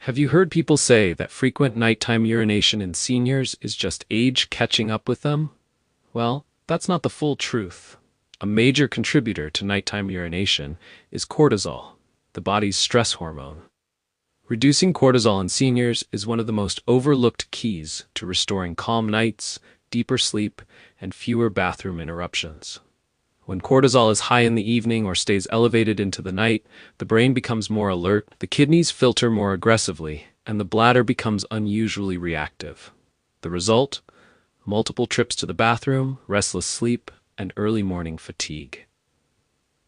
Have you heard people say that frequent nighttime urination in seniors is just age catching up with them? Well, that's not the full truth. A major contributor to nighttime urination is cortisol, the body's stress hormone. Reducing cortisol in seniors is one of the most overlooked keys to restoring calm nights, deeper sleep, and fewer bathroom interruptions. When cortisol is high in the evening or stays elevated into the night, the brain becomes more alert, the kidneys filter more aggressively, and the bladder becomes unusually reactive. The result? Multiple trips to the bathroom, restless sleep, and early morning fatigue.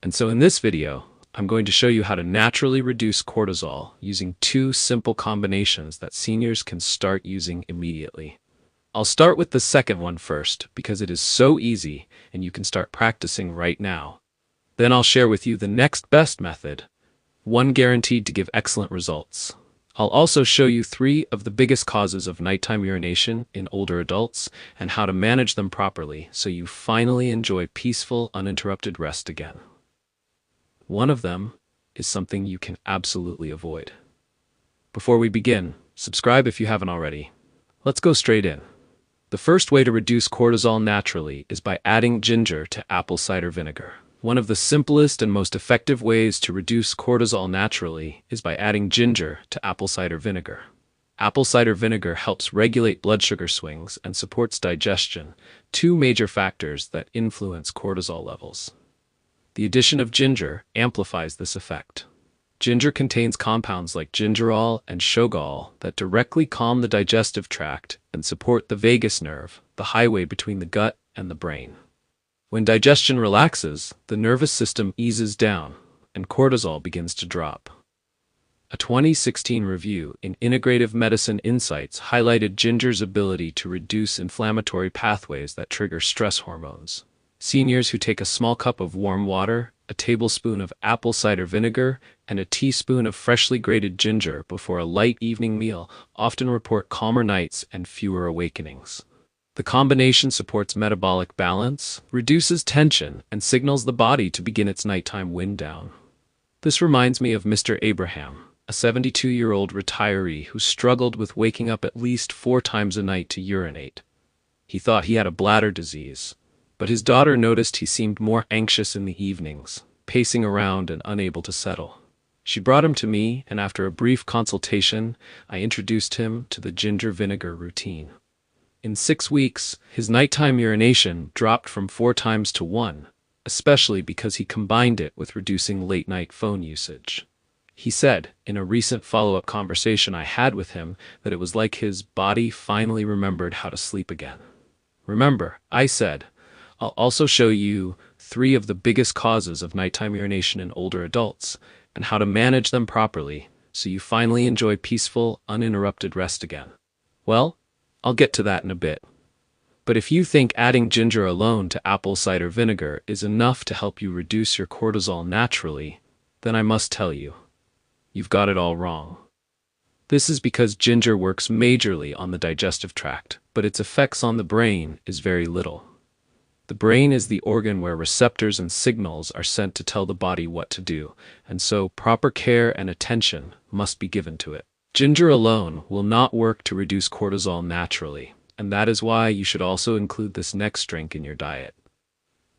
And so in this video, I'm going to show you how to naturally reduce cortisol using two simple combinations that seniors can start using immediately. I'll start with the second one first because it is so easy and you can start practicing right now. Then I'll share with you the next best method, one guaranteed to give excellent results. I'll also show you 3 of the biggest causes of nighttime urination in older adults and how to manage them properly so you finally enjoy peaceful, uninterrupted rest again. One of them is something you can absolutely avoid. Before we begin, subscribe if you haven't already. Let's go straight in. The first way to reduce cortisol naturally is by adding ginger to apple cider vinegar. One of the simplest and most effective ways to reduce cortisol naturally is by adding ginger to apple cider vinegar. Apple cider vinegar helps regulate blood sugar swings and supports digestion, 2 major factors that influence cortisol levels. The addition of ginger amplifies this effect. Ginger contains compounds like gingerol and shogal that directly calm the digestive tract and support the vagus nerve, the highway between the gut and the brain. When digestion relaxes, the nervous system eases down, and cortisol begins to drop. A 2016 review in Integrative Medicine Insights highlighted ginger's ability to reduce inflammatory pathways that trigger stress hormones. Seniors who take a small cup of warm water, a tablespoon of apple cider vinegar, and a teaspoon of freshly grated ginger before a light evening meal often report calmer nights and fewer awakenings. The combination supports metabolic balance, reduces tension, and signals the body to begin its nighttime wind down. This reminds me of Mr. Abraham, a 72-year-old retiree who struggled with waking up at least 4 times a night to urinate. He thought he had a bladder disease, but his daughter noticed he seemed more anxious in the evenings, pacing around and unable to settle. She brought him to me, and after a brief consultation, I introduced him to the ginger vinegar routine. In 6 weeks, his nighttime urination dropped from 4 times to 1, especially because he combined it with reducing late-night phone usage. He said, in a recent follow-up conversation I had with him, that it was like his body finally remembered how to sleep again. Remember, I said, I'll also show you 3 of the biggest causes of nighttime urination in older adults and how to manage them properly so you finally enjoy peaceful, uninterrupted rest again. Well, I'll get to that in a bit. But if you think adding ginger alone to apple cider vinegar is enough to help you reduce your cortisol naturally, then I must tell you, you've got it all wrong. This is because ginger works majorly on the digestive tract, but its effects on the brain is very little. The brain is the organ where receptors and signals are sent to tell the body what to do, and so proper care and attention must be given to it. Ginger alone will not work to reduce cortisol naturally, and that is why you should also include this next drink in your diet.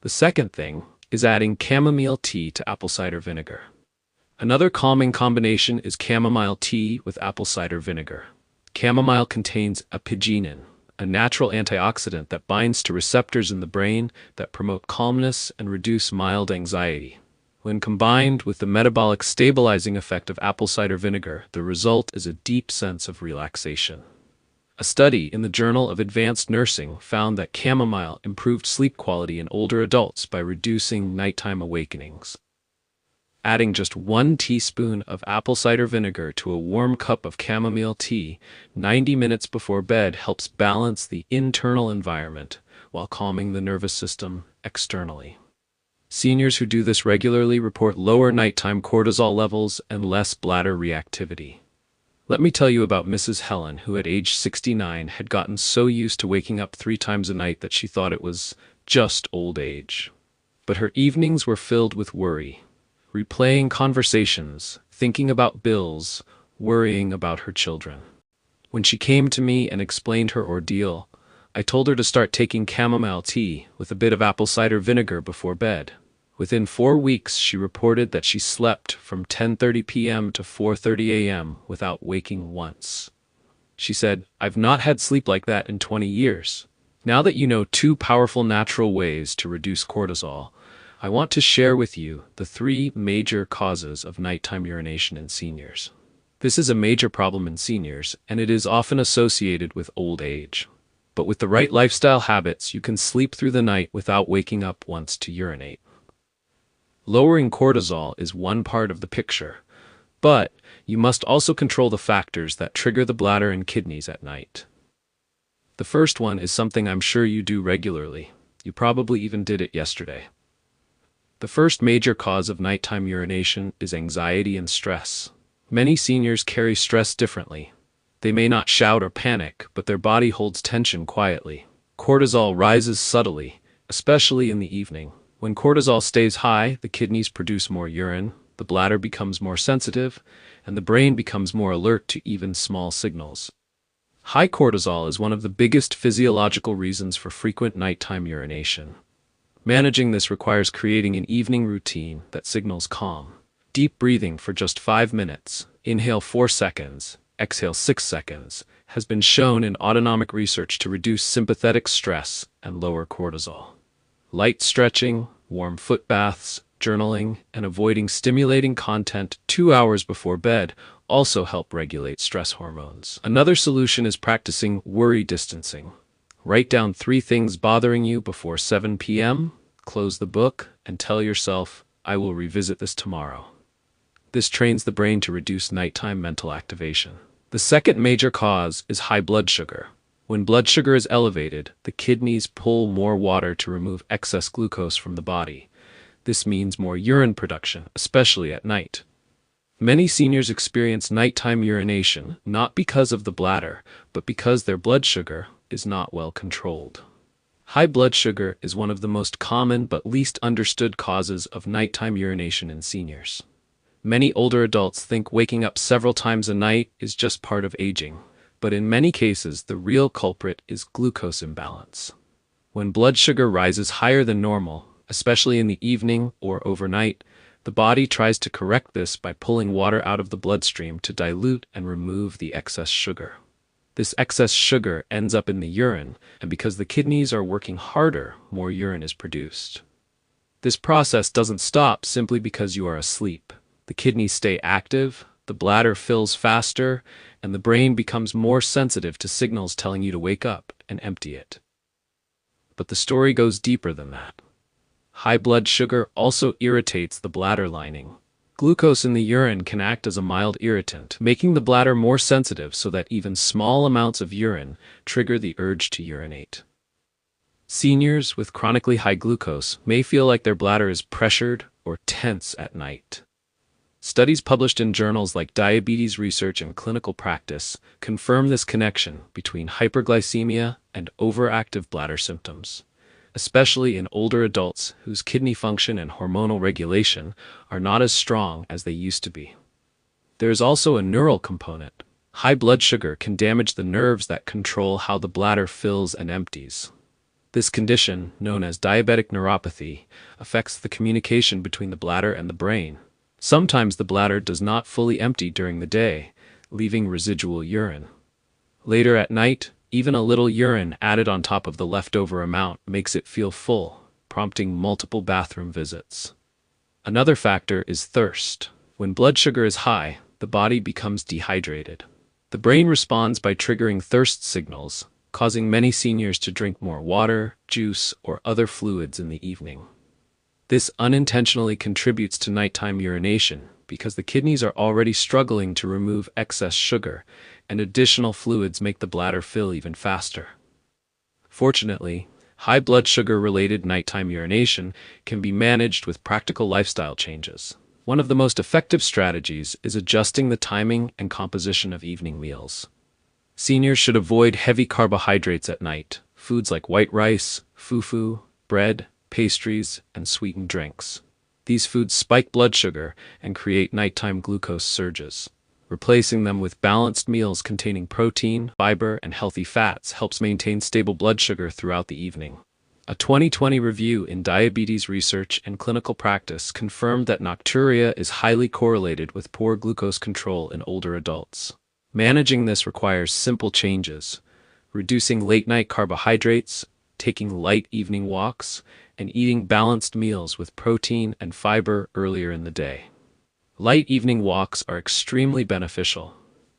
The second thing is adding chamomile tea to apple cider vinegar. Another calming combination is chamomile tea with apple cider vinegar. Chamomile contains apigenin, a natural antioxidant that binds to receptors in the brain that promote calmness and reduce mild anxiety. When combined with the metabolic stabilizing effect of apple cider vinegar, the result is a deep sense of relaxation. A study in the Journal of Advanced Nursing found that chamomile improved sleep quality in older adults by reducing nighttime awakenings. Adding just 1 teaspoon of apple cider vinegar to a warm cup of chamomile tea 90 minutes before bed helps balance the internal environment while calming the nervous system externally. Seniors who do this regularly report lower nighttime cortisol levels and less bladder reactivity. Let me tell you about Mrs. Helen, who at age 69 had gotten so used to waking up 3 times a night that she thought it was just old age. But her evenings were filled with worry, replaying conversations, thinking about bills, worrying about her children. When she came to me and explained her ordeal, I told her to start taking chamomile tea with a bit of apple cider vinegar before bed. Within 4 weeks, she reported that she slept from 10:30 p.m. to 4:30 a.m. without waking once. She said, "I've not had sleep like that in 20 years." Now that you know 2 powerful natural ways to reduce cortisol, I want to share with you the 3 major causes of nighttime urination in seniors. This is a major problem in seniors, and it is often associated with old age. But with the right lifestyle habits, you can sleep through the night without waking up once to urinate. Lowering cortisol is one part of the picture, but you must also control the factors that trigger the bladder and kidneys at night. The first one is something I'm sure you do regularly. You probably even did it yesterday. The first major cause of nighttime urination is anxiety and stress. Many seniors carry stress differently. They may not shout or panic, but their body holds tension quietly. Cortisol rises subtly, especially in the evening. When cortisol stays high, the kidneys produce more urine, the bladder becomes more sensitive, and the brain becomes more alert to even small signals. High cortisol is one of the biggest physiological reasons for frequent nighttime urination. Managing this requires creating an evening routine that signals calm. Deep breathing for just 5 minutes, inhale 4 seconds, exhale 6 seconds, has been shown in autonomic research to reduce sympathetic stress and lower cortisol. Light stretching, warm foot baths, journaling, and avoiding stimulating content 2 hours before bed also help regulate stress hormones. Another solution is practicing worry distancing. Write down 3 things bothering you before 7 p.m., close the book, and tell yourself, "I will revisit this tomorrow." This trains the brain to reduce nighttime mental activation. The second major cause is high blood sugar. When blood sugar is elevated, the kidneys pull more water to remove excess glucose from the body. This means more urine production, especially at night. Many seniors experience nighttime urination not because of the bladder, but because their blood sugar is not well controlled. High blood sugar is one of the most common but least understood causes of nighttime urination in seniors. Many older adults think waking up several times a night is just part of aging, but in many cases the real culprit is glucose imbalance. When blood sugar rises higher than normal, especially in the evening or overnight, the body tries to correct this by pulling water out of the bloodstream to dilute and remove the excess sugar. This excess sugar ends up in the urine, and because the kidneys are working harder, more urine is produced. This process doesn't stop simply because you are asleep. The kidneys stay active, the bladder fills faster, and the brain becomes more sensitive to signals telling you to wake up and empty it. But the story goes deeper than that. High blood sugar also irritates the bladder lining. Glucose in the urine can act as a mild irritant, making the bladder more sensitive so that even small amounts of urine trigger the urge to urinate. Seniors with chronically high glucose may feel like their bladder is pressured or tense at night. Studies published in journals like Diabetes Research and Clinical Practice confirm this connection between hyperglycemia and overactive bladder symptoms, especially in older adults whose kidney function and hormonal regulation are not as strong as they used to be. There is also a neural component. High blood sugar can damage the nerves that control how the bladder fills and empties. This condition, known as diabetic neuropathy, affects the communication between the bladder and the brain. Sometimes the bladder does not fully empty during the day, leaving residual urine. Later at night, even a little urine added on top of the leftover amount makes it feel full, prompting multiple bathroom visits. Another factor is thirst. When blood sugar is high, the body becomes dehydrated. The brain responds by triggering thirst signals, causing many seniors to drink more water, juice, or other fluids in the evening. This unintentionally contributes to nighttime urination because the kidneys are already struggling to remove excess sugar, and additional fluids make the bladder fill even faster. Fortunately, high blood sugar-related nighttime urination can be managed with practical lifestyle changes. One of the most effective strategies is adjusting the timing and composition of evening meals. Seniors should avoid heavy carbohydrates at night, foods like white rice, fufu, bread, pastries, and sweetened drinks. These foods spike blood sugar and create nighttime glucose surges. Replacing them with balanced meals containing protein, fiber, and healthy fats helps maintain stable blood sugar throughout the evening. A 2020 review in Diabetes Research and Clinical Practice confirmed that nocturia is highly correlated with poor glucose control in older adults. Managing this requires simple changes: reducing late-night carbohydrates, taking light evening walks, and eating balanced meals with protein and fiber earlier in the day. Light evening walks are extremely beneficial.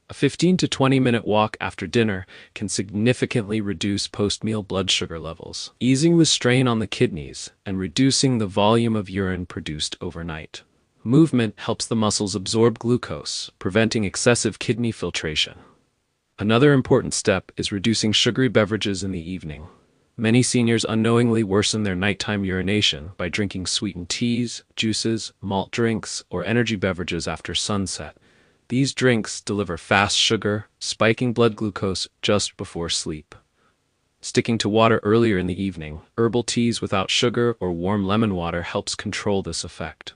A 15 to 20-minute walk after dinner can significantly reduce post-meal blood sugar levels, easing the strain on the kidneys and reducing the volume of urine produced overnight. Movement helps the muscles absorb glucose, preventing excessive kidney filtration. Another important step is reducing sugary beverages in the evening. Many seniors unknowingly worsen their nighttime urination by drinking sweetened teas, juices, malt drinks, or energy beverages after sunset. These drinks deliver fast sugar, spiking blood glucose just before sleep. Sticking to water earlier in the evening, herbal teas without sugar or warm lemon water helps control this effect.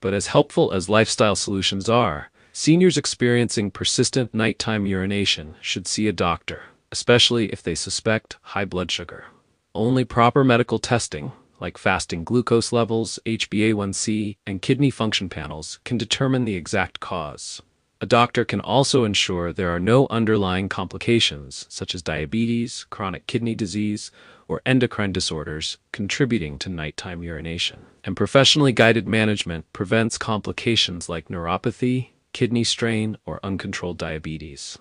But as helpful as lifestyle solutions are, seniors experiencing persistent nighttime urination should see a doctor, especially if they suspect high blood sugar. Only proper medical testing, like fasting glucose levels, HbA1c, and kidney function panels, can determine the exact cause. A doctor can also ensure there are no underlying complications, such as diabetes, chronic kidney disease, or endocrine disorders, contributing to nighttime urination. And professionally guided management prevents complications like neuropathy, kidney strain, or uncontrolled diabetes.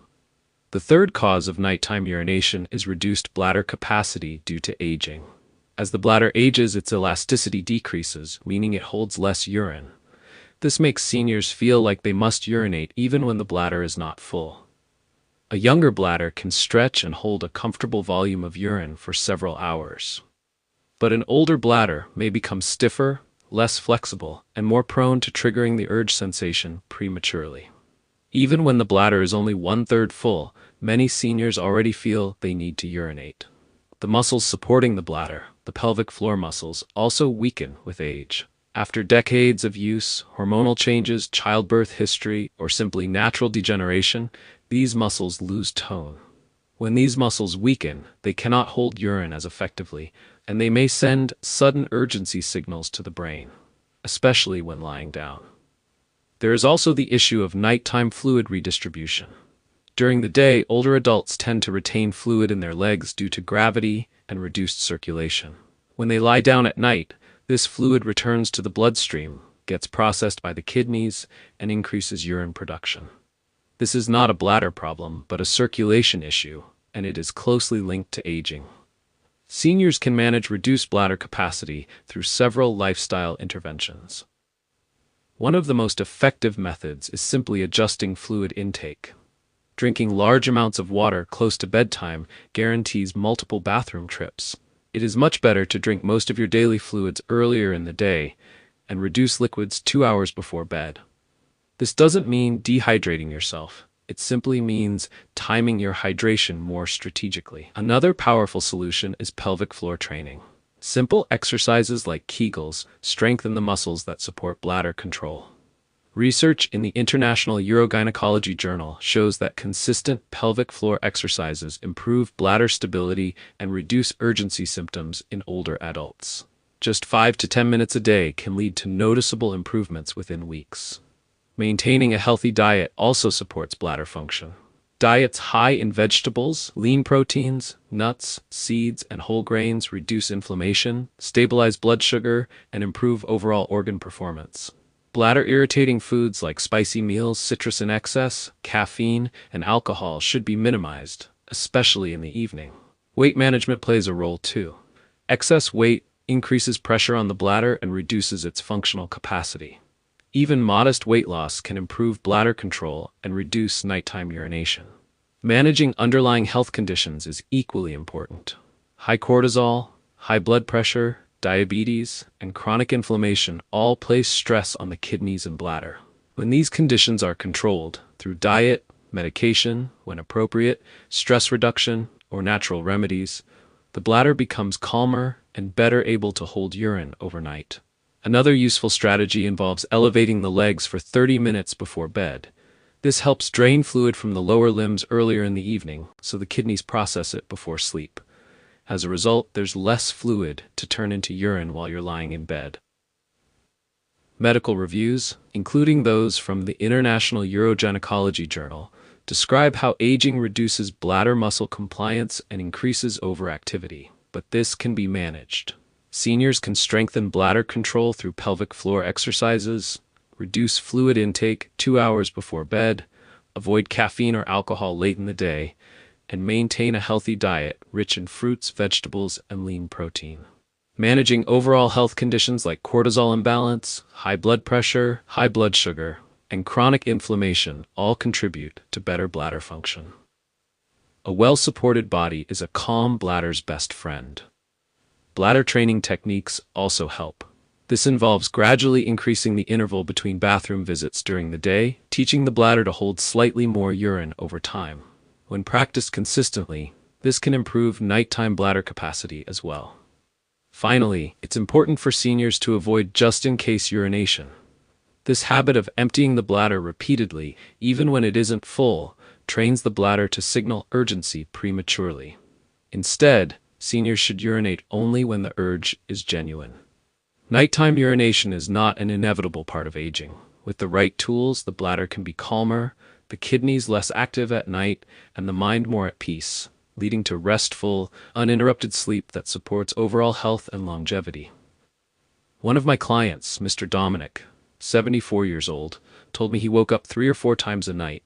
The third cause of nighttime urination is reduced bladder capacity due to aging. As the bladder ages, its elasticity decreases, meaning it holds less urine. This makes seniors feel like they must urinate even when the bladder is not full. A younger bladder can stretch and hold a comfortable volume of urine for several hours. But an older bladder may become stiffer, less flexible, and more prone to triggering the urge sensation prematurely. Even when the bladder is only 1/3 full, many seniors already feel they need to urinate. The muscles supporting the bladder, the pelvic floor muscles, also weaken with age. After decades of use, hormonal changes, childbirth history, or simply natural degeneration, these muscles lose tone. When these muscles weaken, they cannot hold urine as effectively, and they may send sudden urgency signals to the brain, especially when lying down. There is also the issue of nighttime fluid redistribution. During the day, older adults tend to retain fluid in their legs due to gravity and reduced circulation. When they lie down at night, this fluid returns to the bloodstream, gets processed by the kidneys, and increases urine production. This is not a bladder problem, but a circulation issue, and it is closely linked to aging. Seniors can manage reduced bladder capacity through several lifestyle interventions. One of the most effective methods is simply adjusting fluid intake. Drinking large amounts of water close to bedtime guarantees multiple bathroom trips. It is much better to drink most of your daily fluids earlier in the day and reduce liquids 2 hours before bed. This doesn't mean dehydrating yourself. It simply means timing your hydration more strategically. Another powerful solution is pelvic floor training. Simple exercises like Kegels strengthen the muscles that support bladder control. Research in the International Urogynecology Journal shows that consistent pelvic floor exercises improve bladder stability and reduce urgency symptoms in older adults. Just 5 to 10 minutes a day can lead to noticeable improvements within weeks. Maintaining a healthy diet also supports bladder function. Diets high in vegetables, lean proteins, nuts, seeds, and whole grains reduce inflammation, stabilize blood sugar, and improve overall organ performance. Bladder-irritating foods like spicy meals, citrus in excess, caffeine, and alcohol should be minimized, especially in the evening. Weight management plays a role too. Excess weight increases pressure on the bladder and reduces its functional capacity. Even modest weight loss can improve bladder control and reduce nighttime urination. Managing underlying health conditions is equally important. High cortisol, high blood pressure, diabetes, and chronic inflammation all place stress on the kidneys and bladder. When these conditions are controlled through diet, medication, when appropriate, stress reduction, or natural remedies, the bladder becomes calmer and better able to hold urine overnight. Another useful strategy involves elevating the legs for 30 minutes before bed. This helps drain fluid from the lower limbs earlier in the evening, so the kidneys process it before sleep. As a result, there's less fluid to turn into urine while you're lying in bed. Medical reviews, including those from the International Urogynecology Journal, describe how aging reduces bladder muscle compliance and increases overactivity, but this can be managed. Seniors can strengthen bladder control through pelvic floor exercises, reduce fluid intake 2 hours before bed, avoid caffeine or alcohol late in the day, and maintain a healthy diet rich in fruits, vegetables, and lean protein. Managing overall health conditions like cortisol imbalance, high blood pressure, high blood sugar, and chronic inflammation all contribute to better bladder function. A well-supported body is a calm bladder's best friend. Bladder training techniques also help. This involves gradually increasing the interval between bathroom visits during the day, teaching the bladder to hold slightly more urine over time. When practiced consistently, this can improve nighttime bladder capacity as well. Finally, it's important for seniors to avoid just-in-case urination. This habit of emptying the bladder repeatedly, even when it isn't full, trains the bladder to signal urgency prematurely. Instead, seniors should urinate only when the urge is genuine. Nighttime urination is not an inevitable part of aging. With the right tools, the bladder can be calmer, the kidneys less active at night, and the mind more at peace, leading to restful, uninterrupted sleep that supports overall health and longevity. One of my clients, Mr. Dominic, 74 years old, told me he woke up 3 or 4 times a night.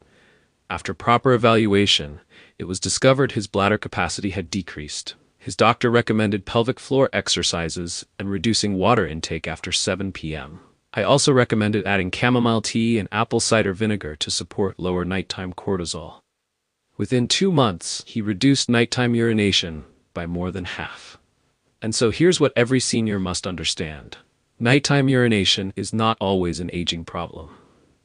After proper evaluation, it was discovered his bladder capacity had decreased. His doctor recommended pelvic floor exercises and reducing water intake after 7 p.m. I also recommended adding chamomile tea and apple cider vinegar to support lower nighttime cortisol. Within 2 months, he reduced nighttime urination by more than half. And so here's what every senior must understand. Nighttime urination is not always an aging problem.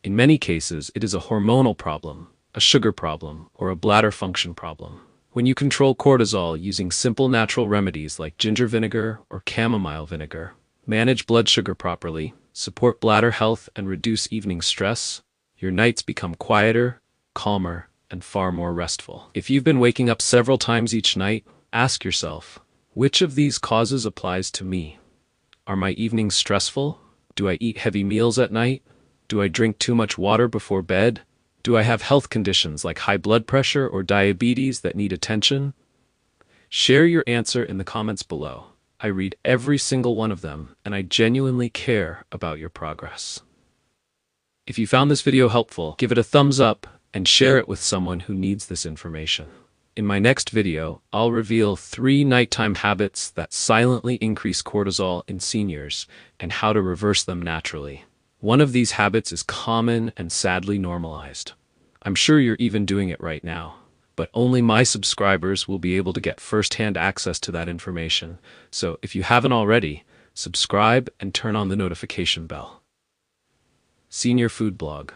In many cases, it is a hormonal problem, a sugar problem, or a bladder function problem. When you control cortisol using simple natural remedies like ginger vinegar or chamomile vinegar, manage blood sugar properly, support bladder health, and reduce evening stress, your nights become quieter, calmer, and far more restful. If you've been waking up several times each night, ask yourself, which of these causes applies to me? Are my evenings stressful? Do I eat heavy meals at night? Do I drink too much water before bed? Do I have health conditions like high blood pressure or diabetes that need attention? Share your answer in the comments below. I read every single one of them, and I genuinely care about your progress. If you found this video helpful, give it a thumbs up and share it with someone who needs this information. In my next video, I'll reveal 3 nighttime habits that silently increase cortisol in seniors and how to reverse them naturally. One of these habits is common and sadly normalized. I'm sure you're even doing it right now, but only my subscribers will be able to get first-hand access to that information. So if you haven't already, subscribe and turn on the notification bell. Senior Food Blog.